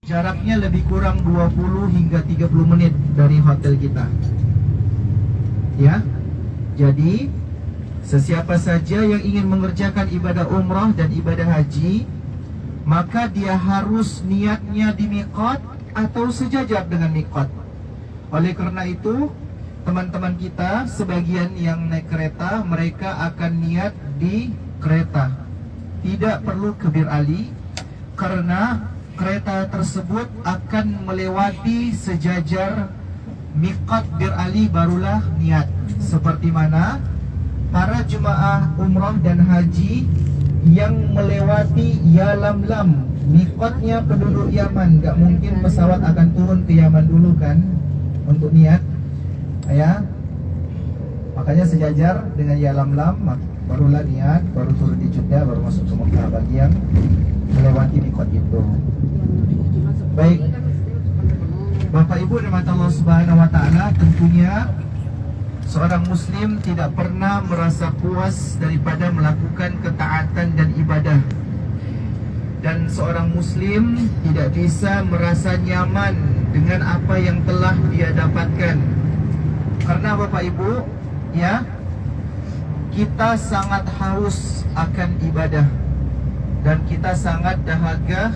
Jaraknya lebih kurang 20 hingga 30 menit dari hotel kita. Ya. Jadi sesiapa saja yang ingin mengerjakan ibadah umrah dan ibadah haji, maka dia harus niatnya di miqat atau sejajar dengan miqat. Oleh karena itu, teman-teman kita sebagian yang naik kereta, mereka akan niat di kereta. Tidak perlu ke Bir Ali, karena kereta tersebut akan melewati sejajar miqat Bir Ali, barulah niat. Seperti mana para jemaah umrah dan haji yang melewati Yalamlam, miqatnya penduduk Yaman. Gak mungkin pesawat akan turun ke Yaman dulu kan untuk niat, ya. Makanya sejajar dengan Yalamlam, barulah niat, baru turun di Jeddah, baru masuk ke Mekah bagi yang melewati miqat itu. Baik, Bapak Ibu dirahmati Allah Subhanahu wa taala, tentunya seorang muslim tidak pernah merasa puas daripada melakukan ketaatan dan ibadah. Dan seorang muslim tidak bisa merasa nyaman dengan apa yang telah dia dapatkan. Karena Bapak Ibu, ya, kita sangat haus akan ibadah dan kita sangat dahaga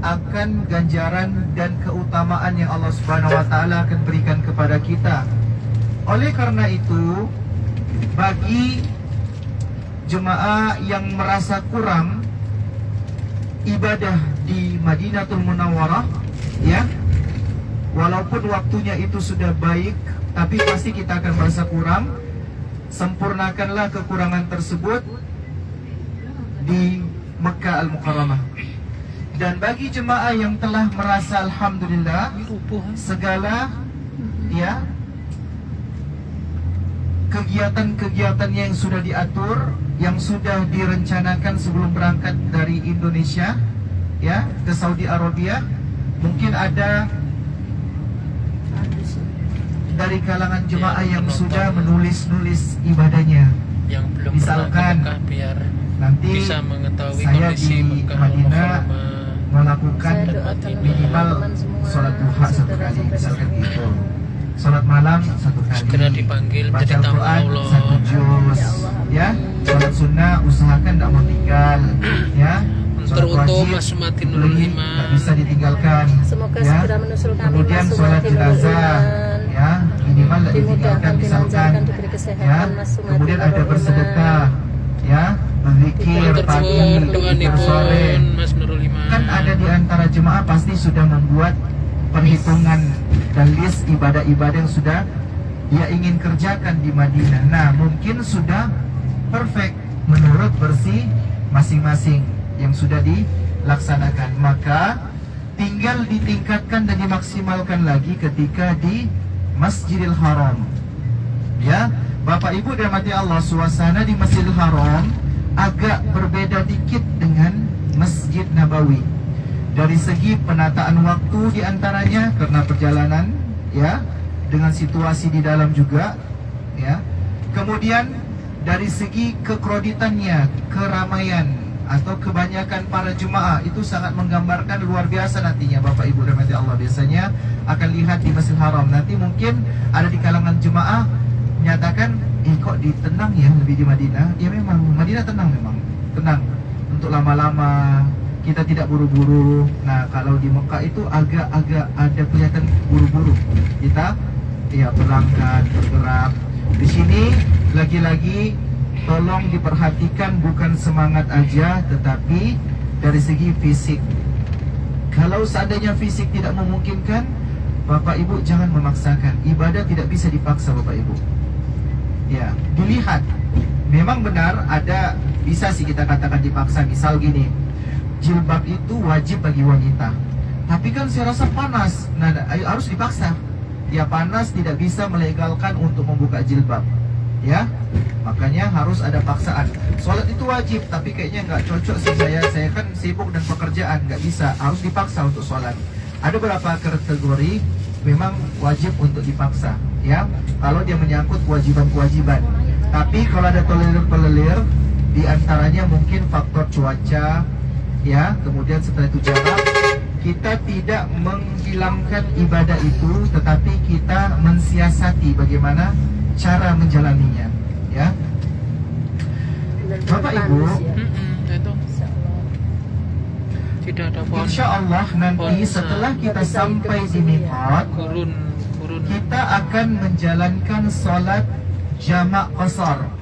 akan ganjaran dan keutamaan yang Allah Subhanahu wa taala akan berikan kepada kita. Oleh karena itu, bagi jemaah yang merasa kurang ibadah di Madinatul Munawwarah, ya, walaupun waktunya itu sudah baik, tapi pasti kita akan merasa kurang. Sempurnakanlah kekurangan tersebut di Mekah Al-Mukarramah. Dan bagi jemaah yang telah merasa alhamdulillah segala, ya, kegiatan-kegiatan yang sudah diatur, yang sudah direncanakan sebelum berangkat dari Indonesia, ya, ke Saudi Arabia, mungkin ada dari kalangan jemaah yang sudah menulis ibadahnya. Yang belum misalkan pernah ke Mekah, biar nanti bisa mengetahui saya kondisi di Mekah Madinah Al-Mukarramah melakukan dan minimal sholat duha 1 kali, misalkan gitu. Sholat malam 1 kali. segera dipanggil Baca jadi tamu Al-Quran Allah. 1 juz, ya. Sholat sunnah usahakan tidak mau tinggal, ya. Sholat Teruntuk wajib Mas Mati Nurul lebih Iman. tak bisa ditinggalkan. Semoga ya. segera menusul kami. Kemudian Mas sholat Sumati Nurul jenazah, Iman. ya, minimal tidak ditinggalkan, dimudahkan, misalkan, dilancarkan, diberi kesehatan, ya. Mas Sumati Kemudian ada Nurul bersedekah, ya, berzikir pagi, Doa berzikir sore. Mas Nurul Iman. Kan ada di antara jemaah pasti sudah membuat perhitungan dan list ibadah-ibadah yang sudah dia ingin kerjakan di Madinah. Nah, mungkin sudah perfect menurut versi masing-masing yang sudah dilaksanakan. Maka tinggal ditingkatkan dan dimaksimalkan lagi ketika di Masjidil Haram. Ya, Bapak Ibu dirahmati Allah, suasana di Masjidil Haram agak berbeda dikit dengan Masjid Nabawi. Dari segi penataan waktu diantaranya karena perjalanan, ya, dengan situasi di dalam juga, ya. Kemudian dari segi kekreditannya, keramaian atau kebanyakan para jemaah itu sangat menggambarkan luar biasa nantinya Bapak Ibu dirahmati Allah. Biasanya akan lihat di Masjidil Haram. Nanti mungkin ada di kalangan jemaah menyatakan, kok tenang ya lebih di Madinah. Ya memang Madinah tenang, memang tenang untuk lama-lama. Kita tidak buru-buru. Nah, kalau di Mekah itu agak-agak ada kelihatan buru-buru. Kita ya berangkat, bergerak. Di sini lagi-lagi tolong diperhatikan bukan semangat aja, tetapi dari segi fisik. Kalau seandainya fisik tidak memungkinkan, Bapak Ibu jangan memaksakan. Ibadah tidak bisa dipaksa Bapak Ibu. Ya, dilihat. Memang benar ada, bisa sih kita katakan dipaksa. Misal gini, jilbab itu wajib bagi wanita, tapi kan saya rasa panas, nah harus dipaksa. Ya, panas tidak bisa melegalkan untuk membuka jilbab, ya. Makanya harus ada paksaan. Sholat itu wajib, tapi kayaknya nggak cocok sih saya kan sibuk dan pekerjaan, nggak bisa, harus dipaksa untuk sholat. Ada beberapa kategori memang wajib untuk dipaksa, ya, kalau dia menyangkut kewajiban-kewajiban. Tapi kalau ada tolerir-tolerir, di antaranya mungkin faktor cuaca, ya, kemudian setelah itu jarak, kita tidak menghilangkan ibadah itu, tetapi kita mensiasati bagaimana cara menjalaninya, ya. Bapak Ibu, Itu tidak ada pohon. insya Allah nanti setelah kita sampai di miqat, Kurun. kita akan menjalankan sholat jamak qasar.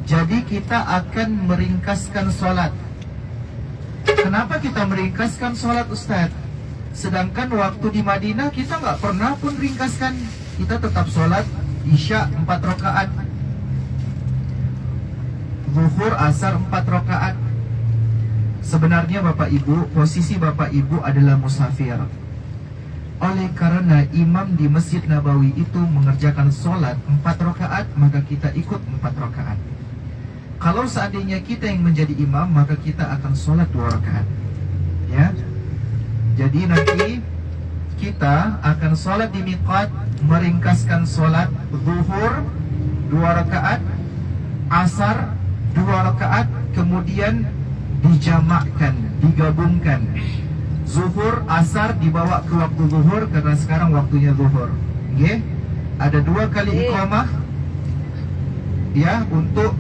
Jadi kita akan meringkaskan sholat. Kenapa kita meringkaskan sholat, Ustaz? Sedangkan waktu di Madinah kita nggak pernah pun ringkaskan. Kita tetap sholat Isya 4 rakaat, Zuhur, Asar 4 rakaat. Sebenarnya Bapak Ibu, posisi Bapak Ibu adalah musafir. Oleh karena imam di Masjid Nabawi itu mengerjakan sholat 4 rakaat, maka kita ikut 4 rakaat. Kalau seandainya kita yang menjadi imam, maka kita akan sholat 2 rakaat, ya. Jadi nanti kita akan sholat di miqat, meringkaskan sholat zuhur 2 rakaat, asar 2 rakaat, kemudian dijamakkan, digabungkan. Zuhur, asar dibawa ke waktu zuhur karena sekarang waktunya zuhur. Oke? Ada 2 kali iqamah, ya, untuk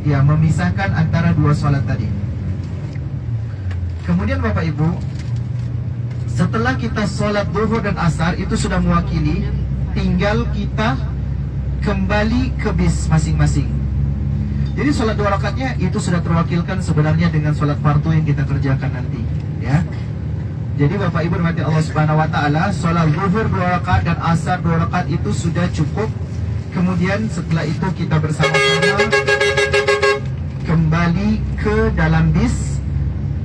memisahkan antara 2 sholat tadi. Kemudian Bapak Ibu, setelah kita sholat zuhur dan asar itu sudah mewakili, tinggal kita kembali ke bis masing-masing. Jadi sholat 2 rakaatnya itu sudah terwakilkan sebenarnya dengan sholat fardu yang kita kerjakan nanti, ya. Jadi Bapak Ibu rahmati Allah Subhanahu wa taala, sholat zuhur 2 rakaat dan asar 2 rakaat itu sudah cukup. Kemudian setelah itu kita bersama-sama kembali ke dalam bis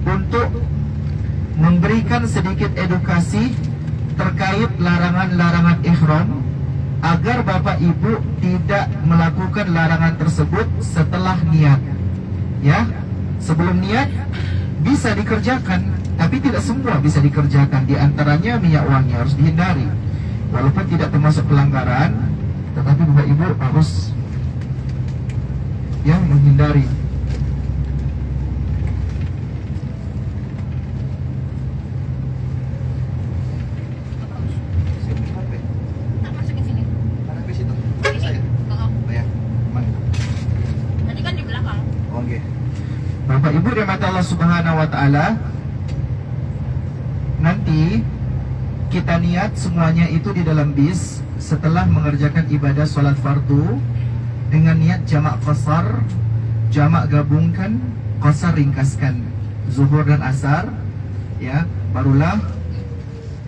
untuk memberikan sedikit edukasi terkait larangan-larangan ihram, agar Bapak Ibu tidak melakukan larangan tersebut setelah niat, ya. Sebelum niat bisa dikerjakan, tapi tidak semua bisa dikerjakan. Di antaranya minyak wangi harus dihindari, walaupun tidak termasuk pelanggaran, tetapi Bapak Ibu harus, ya, menghindari. Bapak Ibu rahmati Allah Subhanahu wa taala, nanti kita niat semuanya itu di dalam bis setelah mengerjakan ibadah sholat fardu dengan niat jamak qasar, jamak gabungkan, qasar ringkaskan, zuhur dan asar, ya. Barulah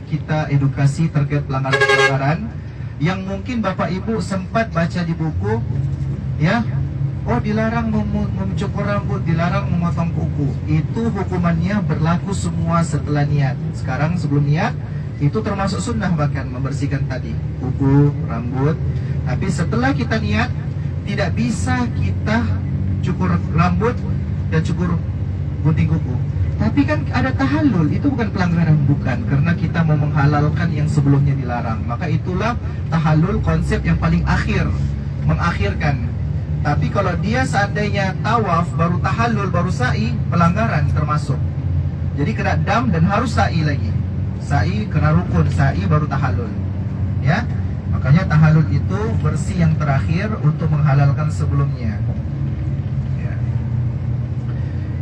kita edukasi terkait pelanggaran-pelanggaran yang mungkin Bapak Ibu sempat baca di buku, ya. Oh, dilarang mencukur rambut, dilarang memotong kuku. Itu hukumannya berlaku semua setelah niat. Sekarang sebelum niat itu termasuk sunnah, bahkan membersihkan tadi kuku, rambut. Tapi setelah kita niat, tidak bisa kita cukur rambut dan cukur gunting kuku. Tapi kan ada tahallul, itu bukan pelanggaran, bukan, karena kita mau menghalalkan yang sebelumnya dilarang. Maka itulah tahallul, konsep yang paling akhir, mengakhirkan. Tapi kalau dia seandainya tawaf, baru tahallul, baru sa'i, pelanggaran termasuk. Jadi kena dam dan harus sa'i lagi. Sa'i kena rukun, sa'i baru tahallul, ya. Makanya tahallul itu bersih yang terakhir untuk menghalalkan sebelumnya, ya.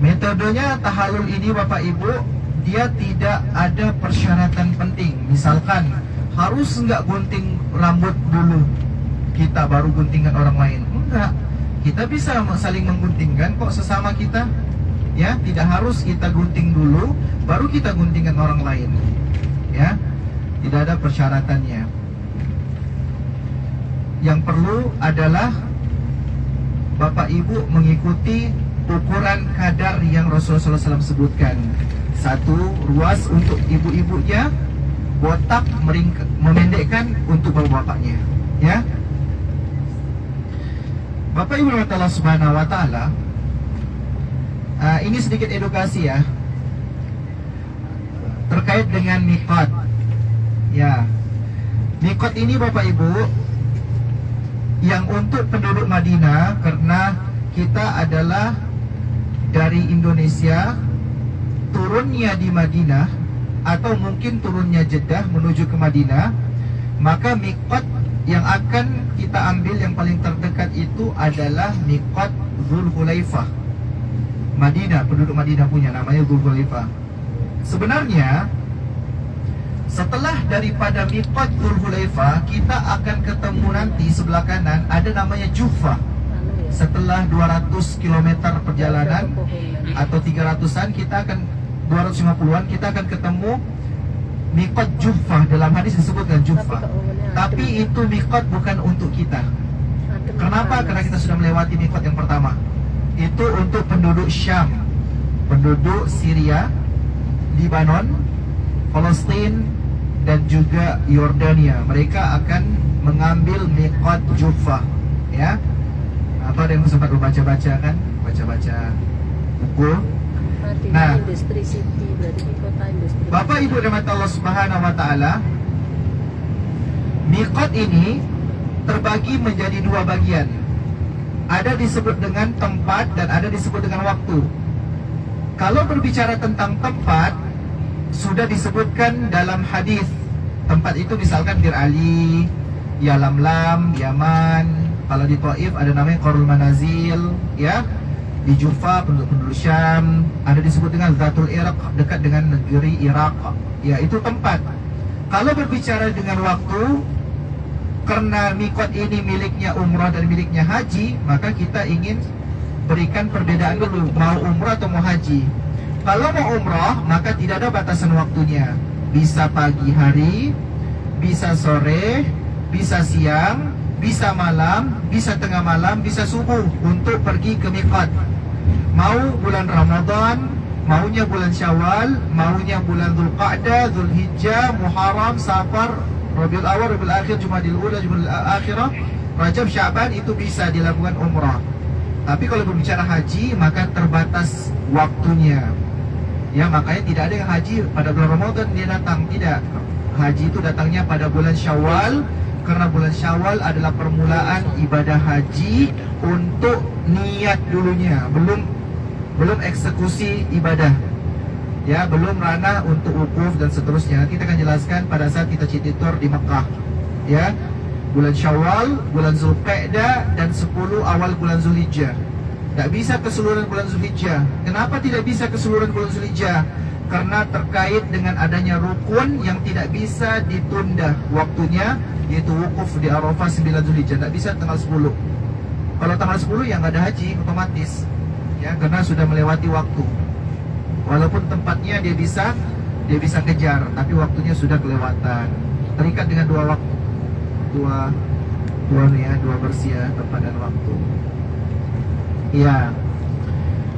Metodenya tahallul ini Bapak Ibu, dia tidak ada persyaratan penting. Misalkan harus nggak gunting rambut dulu kita baru guntingan orang lain, enggak. Kita bisa saling mengguntingkan kok sesama kita, ya. Tidak harus kita gunting dulu baru kita guntingkan orang lain, ya. Tidak ada persyaratannya. Yang perlu adalah Bapak Ibu mengikuti ukuran kadar yang Rasulullah SAW sebutkan. 1 ruas untuk ibu-ibunya, botak memendekkan untuk bapak-bapaknya, ya. Bapak Ibu Allah Subhanahu wa taala, ini sedikit edukasi, ya, terkait dengan miqat. Ya. Miqat ini Bapak Ibu yang untuk penduduk Madinah, karena kita adalah dari Indonesia, turunnya di Madinah atau mungkin turunnya Jeddah menuju ke Madinah, maka miqat yang akan kita ambil yang paling terdekat itu adalah miqat Dzulhulaifah. Madinah, penduduk Madinah punya namanya Dzulhulaifah. Sebenarnya setelah daripada miqat Dzulhulaifah, kita akan ketemu nanti sebelah kanan ada namanya Juhfah. Setelah 200 km perjalanan atau 300-an, kita akan 250-an, kita akan ketemu miqat Juhfah. Dalam hadis disebutkan Juhfah. Tapi itu miqat bukan untuk kita. Kenapa? Karena kita sudah melewati miqat yang pertama. Itu untuk penduduk Syam, penduduk Syria, Lebanon, Palestina, dan juga Yordania. Mereka akan mengambil miqat Juhfah, ya. Atau ada yang sempat membaca-baca kan, baca-baca buku. Nah, industri city, berarti di kota industri. Bapak Ibu rahmat Allah Subhanahu wa taala, miqat ini terbagi menjadi dua bagian. Ada disebut dengan tempat dan ada disebut dengan waktu. Kalau berbicara tentang tempat, sudah disebutkan dalam hadis. Tempat itu misalkan Bir Ali, Yalamlam, Yaman. Kalau di Taif ada namanya Qarul Manazil, ya. Di Jufa penduduk Syam, ada disebut dengan Zatul Iraq, dekat dengan negeri Irak. Ya, itu tempat. Kalau berbicara dengan waktu, karena miqat ini miliknya umrah dan miliknya haji, maka kita ingin berikan perbedaan dulu, mau umrah atau mau haji. Kalau mau umrah, maka tidak ada batasan waktunya. Bisa pagi hari, bisa sore, bisa siang, bisa malam, bisa tengah malam, bisa subuh untuk pergi ke miqat. Mau bulan Ramadan, maunya bulan Syawal, maunya bulan Dzulqa'dah, Dzulhijjah, Muharram, Safar, Rabiul Awal, Rabiul Akhir, Jumadil Ula, Jumadil Akhirah, Rajab, Sya'ban, itu bisa dilakukan umrah. Tapi kalau berbicara haji, maka terbatas waktunya. Ya, makanya tidak ada yang haji pada bulan Ramadan dia datang, tidak. Haji itu datangnya pada bulan Syawal, karena bulan Syawal adalah permulaan ibadah haji untuk niat dulunya, belum eksekusi ibadah. Ya, belum ranah untuk wukuf dan seterusnya. Nanti kita akan jelaskan pada saat kita cititur di Mekah. Ya, bulan Syawal, bulan Zulqa'dah, dan 10 awal bulan Zulhijjah. Tak bisa keseluruhan bulan Zulhijjah. Kenapa tidak bisa keseluruhan bulan Zulhijjah? Karena terkait dengan adanya rukun yang tidak bisa ditunda waktunya, yaitu wukuf di Arafah 9 Zulhijjah. Tak bisa tanggal 10. Kalau tanggal 10 yang nggak ada haji otomatis, ya, karena sudah melewati waktu. Walaupun tempatnya dia bisa kejar, tapi waktunya sudah kelewatan. Terikat dengan dua waktu, dua bersih ya, tempat dan waktu. Iya.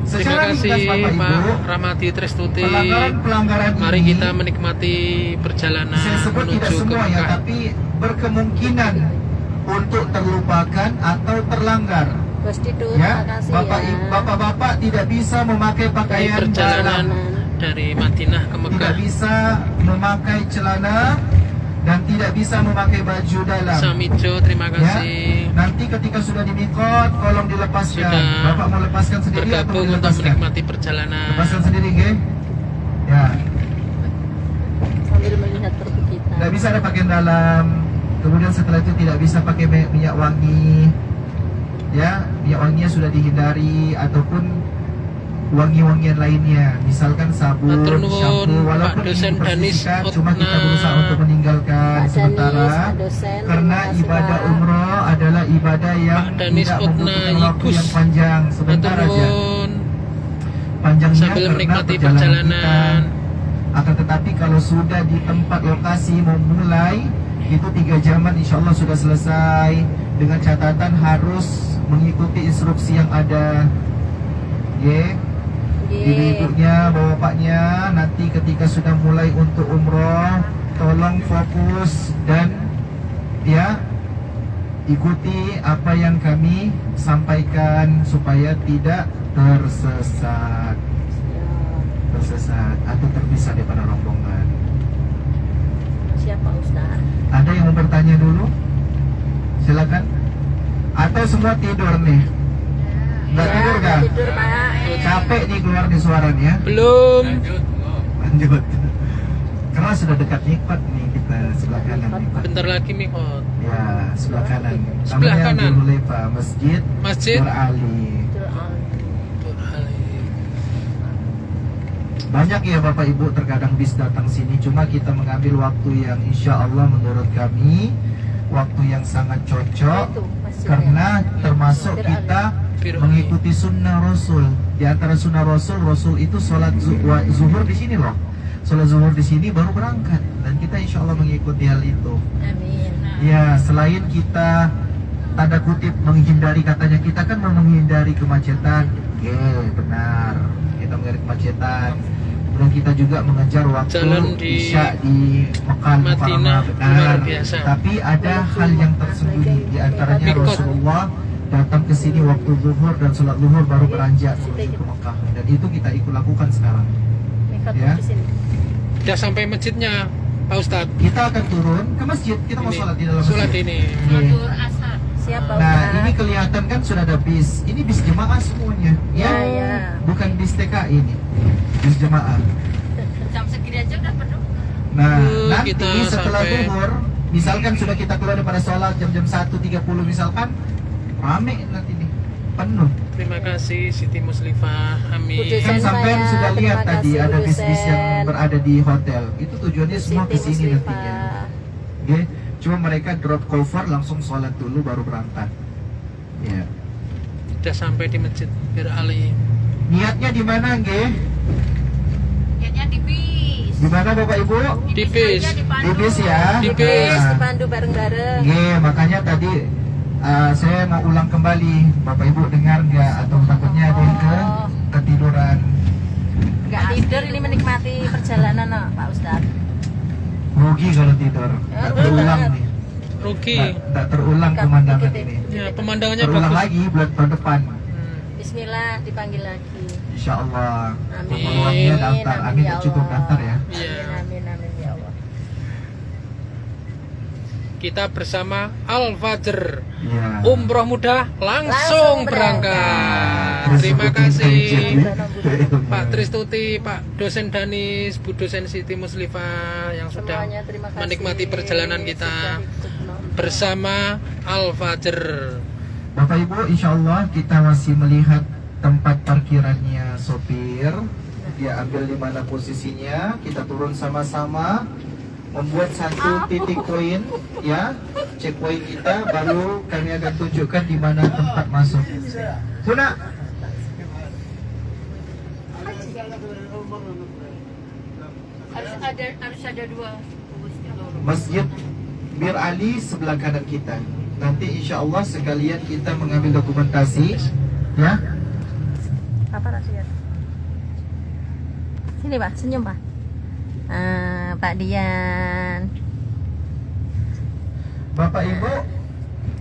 Terima kasih Pak Rahmati Trestuti. Pelanggaran Mari ini, kita menikmati perjalanan saya sebut tidak menuju ke semua ya, Mekah. tapi berkemungkinan untuk terlupakan atau terlanggar. Bos Didut, Ya, makasih bapak-bapak tidak bisa memakai Dari pakaian perjalanan dalam, dari Madinah ke Mekah. tidak bisa memakai celana dan tidak bisa memakai baju dalam. Samijo, terima Ya, kasih. nanti ketika sudah di miqat, tolong dilepaskan. Sudah Bapak mau lepaskan sendiri atau Bergabung untuk dilepaskan? menikmati perjalanan. Lepaskan sendiri, nggih? Ya, sambil melihat perbukitan. tidak bisa ada pakaian dalam. Kemudian setelah itu tidak bisa pakai minyak wangi. Ya, minyak wanginya sudah dihindari, ataupun wangi-wangian lainnya, misalkan sabun, Matur nuwun, shampoo. Walaupun Pak Dosen ini Danis dipersihkan, cuma kita Otna. berusaha untuk meninggalkan Pak sementara, Danis, Pak Dosen, karena terima kasih, ibadah Pak. umroh adalah ibadah yang Pak Danis tidak Otna membutuhkan waktu Ikus. yang panjang, sebentar Matur aja. nuwun. Panjangnya Sambil karena menikmati perjalanan perjalanan. kita. Akan tetapi kalau sudah di tempat lokasi mau mulai, itu 3 jaman insya Allah sudah selesai, dengan catatan harus mengikuti instruksi yang ada. Ibu-ibunya, bapak-bapaknya, nanti ketika sudah mulai untuk umroh, tolong fokus dan ya ikuti apa yang kami sampaikan supaya tidak tersesat atau terpisah daripada rombongan. Siapa Ustaz? Ada yang mau bertanya dulu? Silakan. Atau semua tidur nih? Nggak tidur kah? Tidur Pak. Capek nih keluar di suaranya. Belum. Lanjut. Karena sudah dekat nikmat nih kita sebelah kanan nikmat. Bentar lagi mikot. Ya, sebelah kanan. Sebelah Namanya kanan. Abdul Lepa, Masjid Masjid. Nur Ali. Banyak ya Bapak Ibu terkadang bis datang sini, cuma kita mengambil waktu yang insya Allah menurut kami waktu yang sangat cocok, Itu, masjidnya. karena termasuk kita mengikuti sunnah Rasul. Di antara sunnah Rasul, Rasul itu sholat zuhur di sini loh. Sholat zuhur di sini baru berangkat, dan kita insya Allah mengikuti hal itu. Amin. Ya, selain kita tanda kutip menghindari, katanya kita kan mau menghindari kemacetan. Oke, benar. Kita menghindari kemacetan. Kemudian kita juga mengejar waktu Jalan di Isya di Mekah Madinah, benar. luar biasa. Tapi ada hal yang tersembunyi, di antaranya Mikot. Rasulullah datang ke sini waktu zuhur dan sholat zuhur baru beranjak menuju ke Mekah, dan itu kita ikut lakukan sekarang. Mikot Ya. di sini. Udah sampai masjidnya, Pak Ustadz. Kita akan turun ke masjid, kita mau Ini, sholat di dalam sholat masjid. ini. Iya. Siapa Nah, Ustaz? ini kelihatan kan sudah ada bis. Ini bis jemaah semuanya, Ya, ya. bukan bis TKI ini, bis jemaah. Jam segini aja udah penuh. Nah, nanti Kita setelah sampai- zuhur, misalkan sudah kita keluar daripada sholat jam-jam 1.30 misalkan, rame nanti nih, penuh. Terima kasih Siti Muslifah. Amin. Putus. Kan Dosen sampai saya, sudah lihat terima tadi kasih, ada bis-bis yang dosen. berada di hotel. Itu tujuannya semua ke Siti sini Muslifah. nantinya. Oke, cuma mereka drop cover langsung sholat dulu baru berangkat. Ya. Udah sampai di masjid Bir Ali. Niatnya di mana, nggih? Niatnya di bis. Di mana Bapak Ibu? Di bis. Di bis ya. Di Di bis, Nah, dipandu bareng-bareng. nggih, makanya tadi saya mau ulang kembali. Bapak Ibu dengar nggak, atau takutnya ada yang ketiduran? Nggak tidur, ini menikmati perjalanan no, Pak Ustadz. Rugi kalau tidur. Nggak terulang nih. Rugi. Nggak terulang pemandangan ini. Ya, pemandangannya Terulang bagus. lagi bulan tahun depan. Hmm. Bismillah, dipanggil lagi. Insya Allah. Amin. Peluangnya daftar. Amin, ya cukup Allah. daftar ya. Iya. Amin, amin, amin ya Allah. Kita bersama Al Fajr. Iya. Umroh mudah langsung Langsung berangkat. Terima Sebutin kasih budget. Pak Tristuti, Pak dosen Danis, Bu dosen Siti Muslifah yang sudah Semuanya terima kasih. menikmati perjalanan kita Sudah ikut nonton. bersama Al Fajr. Bapak Ibu, insya Allah kita masih melihat tempat parkirannya sopir. Dia ambil di mana posisinya. Kita turun sama-sama, membuat satu titik poin, ya, checkpoint kita. Baru kami akan tunjukkan di mana tempat masuk. Suna. Harus ada dua. Masjid Bir Ali sebelah kanan kita. Nanti insya Allah sekalian kita mengambil dokumentasi, ya. Apa rasanya? Sini Pak, senyum Pak. Pak Dian. Bapak Ibu,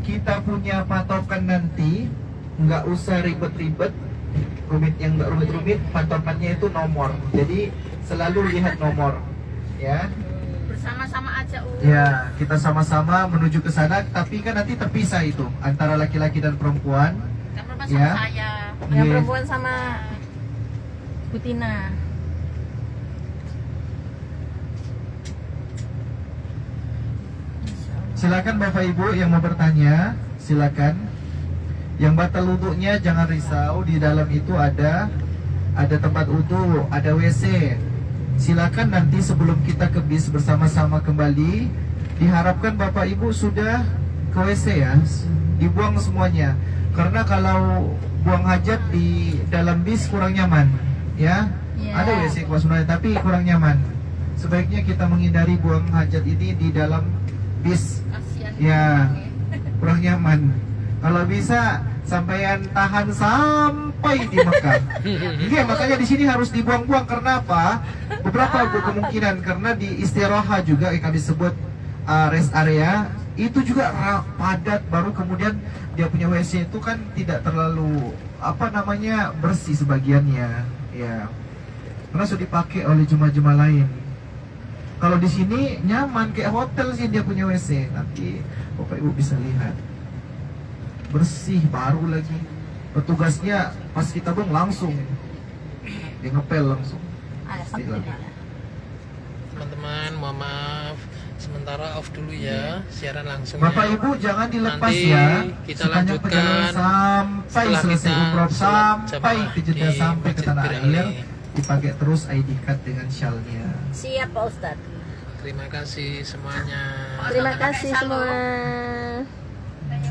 kita punya patokan nanti, nggak usah ribet-ribet, yang nggak rumit-rumit, patokannya itu nomor. Jadi selalu lihat nomor, ya. Bersama-sama aja Ya, kita sama-sama menuju ke sana, tapi kan nanti terpisah itu antara laki-laki dan perempuan. Yang perempuan Ya. sama saya. Yang Iya. perempuan sama Butina. Silakan Bapak Ibu yang mau bertanya, silakan. Yang batal wudhunya jangan risau, di dalam itu ada tempat wudhu, ada WC. Silakan nanti sebelum kita ke bis bersama-sama kembali, diharapkan Bapak Ibu sudah ke WC ya, dibuang semuanya. Karena kalau buang hajat di dalam bis kurang nyaman, ya. Ya. Ada WC kelas sebenarnya, tapi kurang nyaman. Sebaiknya kita menghindari buang hajat ini di dalam bis. Kasihan. Ya, kurang nyaman. Kalau bisa sampean tahan sampai di Mekah. Iya, makanya di sini harus dibuang-buang. Karena apa? Beberapa kemungkinan karena di istirahat juga yang kami sebut rest area itu juga padat. Baru kemudian dia punya WC itu kan tidak terlalu bersih sebagiannya. Ya, karena sudah dipakai oleh jemaah-jemaah lain. Kalau di sini nyaman kayak hotel sih, dia punya WC. Nanti Bapak Ibu bisa lihat. Bersih, baru lagi. Petugasnya pas kita bung langsung dia ngepel langsung. Alhamdulillah. Teman-teman, mohon maaf sementara off dulu ya siaran langsung. Bapak Ibu jangan dilepas Nanti ya. kita Sepanjang lanjutkan perjalanan sampai setelah selesai kita umroh, sholat sampai jamaah ke Jeddah, di sampai ke Masjid tanah Bir air, Ali. dipakai terus ID card dengan syalnya. Siap Pak Ustadz. Terima kasih semuanya. Terima kasih semua.